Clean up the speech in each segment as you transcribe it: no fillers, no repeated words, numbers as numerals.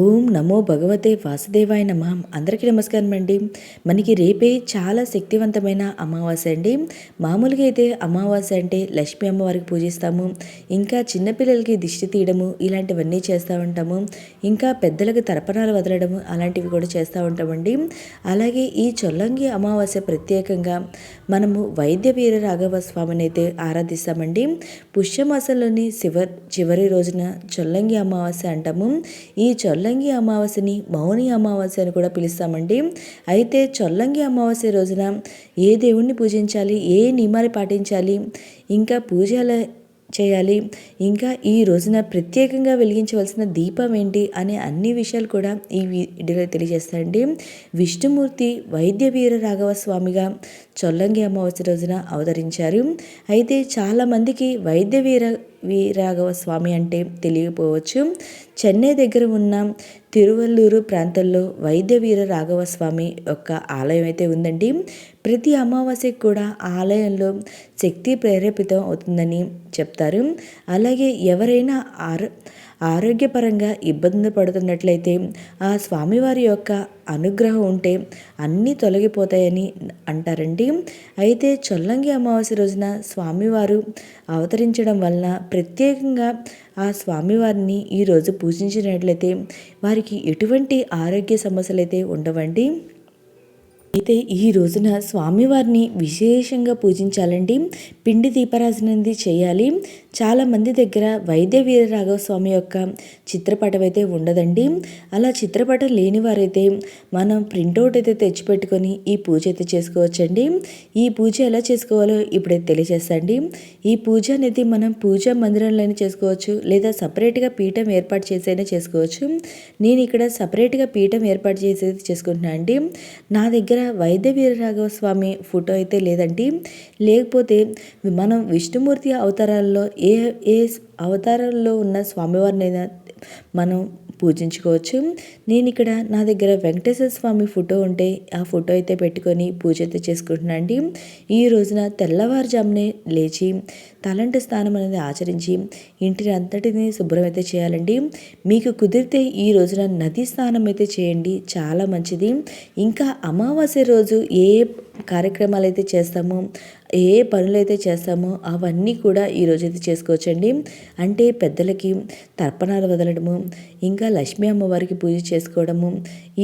ఓం నమో భగవతే వాసుదేవాయ నమః. అందరికీ నమస్కారం అండి. మనకి రేపే చాలా శక్తివంతమైన అమావాస్య అండి. మామూలుగా అయితే అమావాస్య అంటే లక్ష్మీ అమ్మవారికి పూజిస్తాము. ఇంకా చిన్నపిల్లలకి దిష్టి తీయడము ఇలాంటివన్నీ చేస్తూ ఉంటాము. ఇంకా పెద్దలకు తర్పణాలు వదలడము అలాంటివి కూడా చేస్తూ ఉంటామండి. అలాగే ఈ చొల్లంగి అమావాస్య ప్రత్యేకంగా మనము వైద్య వీర రాఘవ స్వామిని అయితే ఆరాధిస్తామండి. పుష్యమాసంలోని చివరి రోజున చొల్లంగి అమావాస్య అంటాము. ఈ చొల్లంగి అమావాస్యని మౌని అమావాస్య అని కూడా పిలుస్తామండి. అయితే చొల్లంగి అమావాస్య రోజున ఏ దేవుణ్ణి పూజించాలి, ఏ నియమాలు పాటించాలి, ఇంకా పూజ ఎలా చేయాలి, ఇంకా ఈ రోజున ప్రత్యేకంగా వెలిగించవలసిన దీపం ఏంటి అనే అన్ని విషయాలు కూడా ఈ వీడియోలో తెలియజేస్తారండి. విష్ణుమూర్తి వైద్య వీర రాఘవ స్వామిగా చొల్లంగి అమావాస్య రోజున అవతరించారు. అయితే చాలామందికి వైద్య వీరాఘవ స్వామి అంటే తెలియకపోవచ్చు. చెన్నై దగ్గర ఉన్న తిరువల్లూరు ప్రాంతంలో వైద్య వీర రాఘవ స్వామి యొక్క ఆలయం అయితే ఉందండి. ప్రతి అమావాస్యకు కూడా ఆలయంలో శక్తి ప్రేరేపితం అవుతుందని చెప్తారు. అలాగే ఎవరైనా ఆరోగ్యపరంగా ఇబ్బంది పడుతున్నట్లయితే ఆ స్వామివారి యొక్క అనుగ్రహం ఉంటే అన్నీ తొలగిపోతాయని అంటారండి. అయితే చొల్లంగి అమావాస్య రోజున స్వామివారు అవతరించడం వలన ప్రత్యేకంగా ఆ స్వామివారిని ఈరోజు పూజించినట్లయితే వారికి ఎటువంటి ఆరోగ్య సమస్యలు అయితే ఉండవండి. అయితే ఈ రోజున స్వామివారిని విశేషంగా పూజించాలండి. పిండి దీపారాధన అనేది చేయాలి. చాలామంది దగ్గర వైద్య వీర రాఘవ స్వామి యొక్క చిత్రపటం అయితే ఉండదండి. అలా చిత్రపటం లేని వారైతే మనం ప్రింటౌట్ అయితే తెచ్చిపెట్టుకొని ఈ పూజ అయితే చేసుకోవచ్చండి. ఈ పూజ ఎలా చేసుకోవాలో ఇప్పుడైతే తెలియజేస్తాండి. ఈ పూజ అనేది మనం పూజా మందిరంలోనే చేసుకోవచ్చు, లేదా సపరేట్గా పీఠం ఏర్పాటు చేసైనా చేసుకోవచ్చు. నేను ఇక్కడ సపరేట్గా పీఠం ఏర్పాటు చేసేది చేసుకుంటున్నాను అండి. నా దగ్గర వైద్య వీర రాఘవ స్వామి ఫోటో అయితే లేదండి. లేకపోతే మనం విష్ణుమూర్తి అవతారాల్లో ఏ ఏ అవతారంలో ఉన్న స్వామివారినైనా మనం పూజించుకోవచ్చు. నేను ఇక్కడ నా దగ్గర వెంకటేశ్వర స్వామి ఫోటో ఉంటే ఆ ఫోటో అయితే పెట్టుకొని పూజ అయితే చేసుకుంటున్నాను అండి. ఈ రోజున తెల్లవారుజామునే లేచి తలంటి స్నానం అనేది ఆచరించి ఇంటిని అంతటిని శుభ్రం అయితే చేయాలండి. మీకు కుదిరితే ఈ రోజున నది స్నానం అయితే చేయండి, చాలా మంచిది. ఇంకా అమావాస్య రోజు ఏ కార్యక్రమాలు అయితే చేస్తామో, ఏ పనులు అయితే చేస్తామో అవన్నీ కూడా ఈరోజైతే చేసుకోవచ్చండి. అంటే పెద్దలకి తర్పణాలు వదలడము, ఇంకా లక్ష్మీ అమ్మవారికి పూజ చేసుకోవడము,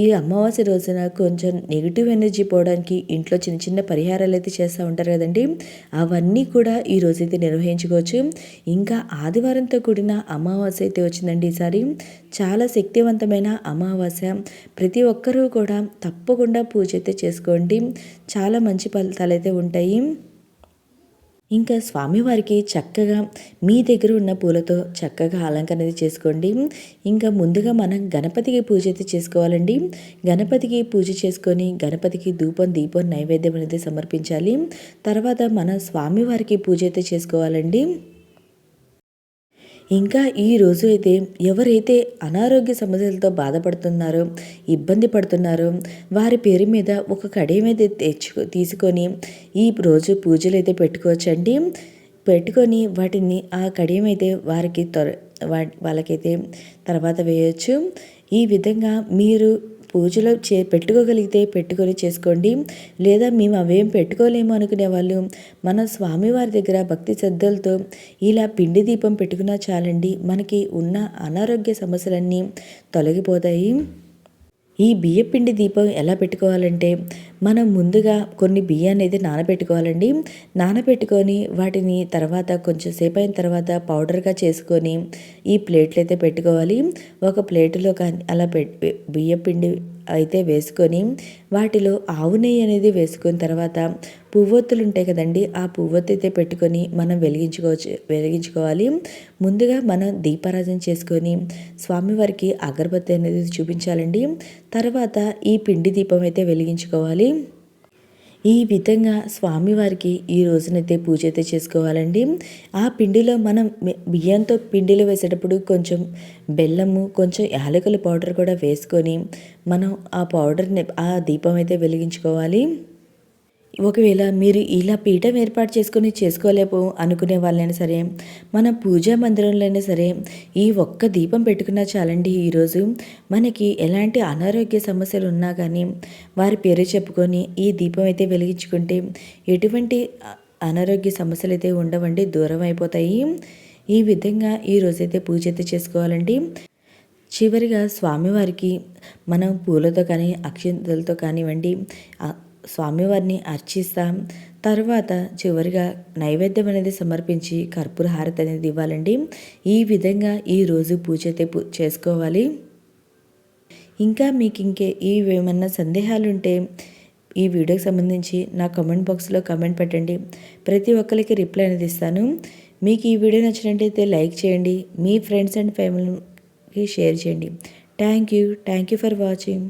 ఈ అమావాస్య రోజున కొంచెం నెగిటివ్ ఎనర్జీ పోవడానికి ఇంట్లో చిన్న చిన్న పరిహారాలు అయితే చేస్తూ ఉంటారు కదండి, అవన్నీ కూడా ఈ రోజైతే నిర్వహించుకోవచ్చు. ఇంకా ఆదివారంతో కూడిన అమావాస్య అయితే వచ్చిందండి. ఈసారి చాలా శక్తివంతమైన అమావాస్య. ప్రతి ఒక్కరూ కూడా తప్పకుండా పూజ అయితే చేసుకోండి, చాలా మంచి ఫలితాలు అయితే ఉంటాయి. ఇంకా స్వామివారికి చక్కగా మీ దగ్గర ఉన్న పూలతో చక్కగా అలంకరణ చేసుకోండి. ఇంకా ముందుగా మనం గణపతికి పూజ అయితే చేసుకోవాలండి. గణపతికి పూజ చేసుకొని గణపతికి దీపం నైవేద్యం అనేది సమర్పించాలి. తర్వాత మన స్వామివారికి పూజ అయితే చేసుకోవాలండి. ఇంకా ఈ రోజు అయితే ఎవరైతే అనారోగ్య సమస్యలతో బాధపడుతున్నారో, ఇబ్బంది పడుతున్నారో వారి పేరు మీద ఒక కడియం అయితే తీసుకొని ఈ రోజు పూజలు అయితే పెట్టుకోవచ్చండి. పెట్టుకొని వాటిని ఆ కడియం అయితే వాళ్ళకైతే తర్వాత వేయచ్చు. ఈ విధంగా మీరు పూజలో పెట్టుకోగలిగితే పెట్టుకొని చేసుకోండి. లేదా మేము అవేం పెట్టుకోలేము అనుకునే వాళ్ళు మన స్వామివారి దగ్గర భక్తి శ్రద్ధలతో ఇలా పిండి దీపం పెట్టుకున్నా చాలండి, మనకి ఉన్న అనారోగ్య సమస్యలన్నీ తొలగిపోతాయి. ఈ బియ్యపిండి దీపం ఎలా పెట్టుకోవాలంటే మనం ముందుగా కొన్ని బియ్యాన్ని అయితే నానబెట్టుకోవాలండి. నానబెట్టుకొని వాటిని తర్వాత కొంచెం సేపు అయిన తర్వాత పౌడర్గా చేసుకొని ఈ ప్లేట్లు అయితే పెట్టుకోవాలి. ఒక ప్లేటులో కానీ అలా బియ్యపిండి అయితే వేసుకొని వాటిలో ఆవు నెయ్యి అనేది వేసుకున్న తర్వాత పువ్వొత్తులు ఉంటాయి కదండి, ఆ పువ్వొత్తు అయితే పెట్టుకొని మనం వెలిగించుకోవాలి. ముందుగా మనం దీపారాధన చేసుకొని స్వామివారికి అగరబత్తి అనేది చూపించాలండి. తర్వాత ఈ పిండి దీపం అయితే వెలిగించుకోవాలి. ఈ విధంగా స్వామివారికి ఈ రోజునైతే పూజ అయితే చేసుకోవాలండి. ఆ పిండిలో మనం బియ్యంతో పిండిలో వేసేటప్పుడు కొంచెం బెల్లము, కొంచెం యాలకుల పౌడర్ కూడా వేసుకొని మనం ఆ పౌడర్ని ఆ దీపం అయితే వెలిగించుకోవాలి. ఒకవేళ మీరు ఇలా పీఠం ఏర్పాటు చేసుకోలేము అనుకునే వాళ్ళైనా సరే, మన పూజా మందిరంలో అయినా సరే ఈ ఒక్క దీపం పెట్టుకున్నా చాలండి. ఈరోజు మనకి ఎలాంటి అనారోగ్య సమస్యలు ఉన్నా కానీ వారి పేరు చెప్పుకొని ఈ దీపం అయితే వెలిగించుకుంటే ఎటువంటి అనారోగ్య సమస్యలు అయితే ఉండవండి, దూరం అయిపోతాయి. ఈ విధంగా ఈరోజైతే పూజ అయితే చేసుకోవాలండి. చివరిగా స్వామివారికి మనం పూలతో కానీ అక్షింతలతో కానివ్వండి స్వామివారిని అర్చిస్తాం. తర్వాత చివరిగా నైవేద్యం అనేది సమర్పించి కర్పూర హారతి అనేది ఇవ్వాలండి. ఈ విధంగా ఈరోజు పూజ అయితే చేసుకోవాలి. ఇంకా మీకు ఏమన్నా సందేహాలు ఉంటే ఈ వీడియోకి సంబంధించి నా కామెంట్ బాక్స్లో కామెంట్ పెట్టండి. ప్రతి ఒక్కరికి రిప్లై అనేది ఇస్తాను. మీకు ఈ వీడియో నచ్చినట్టయితే లైక్ చేయండి, మీ ఫ్రెండ్స్ అండ్ ఫ్యామిలీకి షేర్ చేయండి. Thank you for watching.